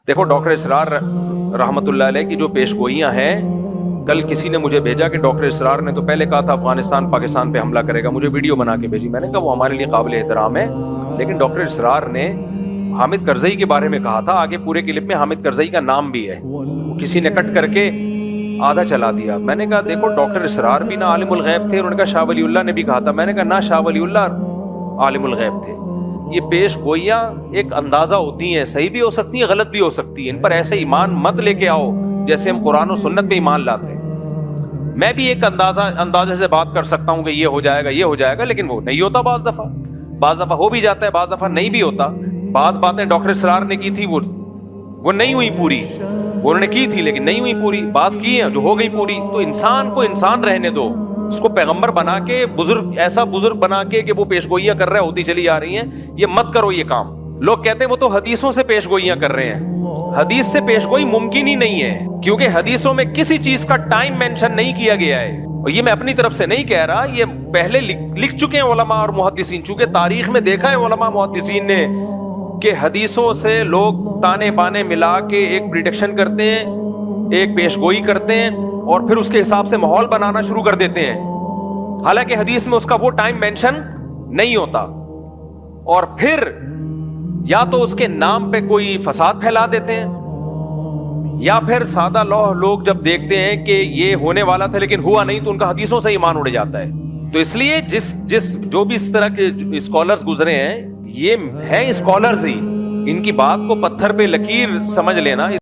دیکھو ڈاکٹر اسرار رحمۃ اللہ علیہ کی جو پیش گوئیاں ہیں، کل کسی نے مجھے بھیجا کہ ڈاکٹر اسرار نے تو پہلے کہا تھا افغانستان پاکستان پہ حملہ کرے گا، مجھے ویڈیو بنا کے بھیجی، میں نے کہا وہ ہمارے لیے قابل احترام ہے، لیکن ڈاکٹر اسرار نے حامد کرزئی کے بارے میں کہا تھا، آگے پورے کلپ میں حامد کرزئی کا نام بھی ہے، وہ کسی نے کٹ کر کے آدھا چلا دیا۔ میں نے کہا دیکھو ڈاکٹر اسرار بھی نہ عالم الغیب تھے، انہوں نے کہا شاہ ولی اللہ نے بھی کہا تھا، میں نے کہا نہ شاہ ولی اللہ عالم الغیب تھے۔ یہ پیش گوئیاں ایک اندازہ ہوتی ہیں، صحیح بھی ہو سکتی ہیں، غلط بھی ہو سکتی ہیں، ان پر ایسے ایمان مت لے کے آؤ جیسے ہم قرآن و سنت پہ ایمان لاتے ہیں۔ میں بھی ایک اندازے سے بات کر سکتا ہوں کہ یہ ہو جائے گا یہ ہو جائے گا، لیکن وہ نہیں ہوتا، بعض دفعہ ہو بھی جاتا ہے، بعض دفعہ نہیں بھی ہوتا۔ بعض باتیں ڈاکٹر اسرار نے کی تھی وہ نہیں ہوئی پوری، وہ انہوں نے کی تھی لیکن نہیں ہوئی پوری، بعض کی ہیں جو ہو گئی پوری۔ تو انسان کو انسان رہنے دو، اس کو پیغمبر بنا کے ایسا بزرگ بنا کے کہ وہ پیش گوئیاں کر رہے ہوتی چلی آ رہی ہیں، یہ مت کرو یہ کام۔ لوگ کہتے ہیں وہ تو حدیثوں سے پیش گوئیاں کر رہے ہیں، حدیث سے پیش گوئی ممکن ہی نہیں ہے، کیونکہ حدیثوں میں کسی چیز کا ٹائم مینشن نہیں کیا گیا ہے، اور یہ میں اپنی طرف سے نہیں کہہ رہا، یہ پہلے لکھ چکے ہیں علماء اور محدثین، چونکہ تاریخ میں دیکھا ہے علماء محدثین نے کہ حدیثوں سے لوگ تانے بانے ملا کے ایک پریڈکشن کرتے ہیں، ایک پیش گوئی کرتے ہیں، اور پھر اس کے حساب سے ماحول بنانا شروع کر دیتے ہیں، حالانکہ حدیث میں اس کا وہ ٹائم مینشن نہیں ہوتا۔ اور پھر یا تو اس کے نام پہ کوئی فساد پھیلا دیتے ہیں، یا پھر سادہ لوگ جب دیکھتے ہیں کہ یہ ہونے والا تھا لیکن ہوا نہیں تو ان کا حدیثوں سے ایمان اڑ جاتا ہے۔ تو اس لیے جو بھی اس طرح کے اسکالرز گزرے ہیں، یہ ہیں اسکالرز ہی، ان کی بات کو پتھر پہ لکیر سمجھ لینا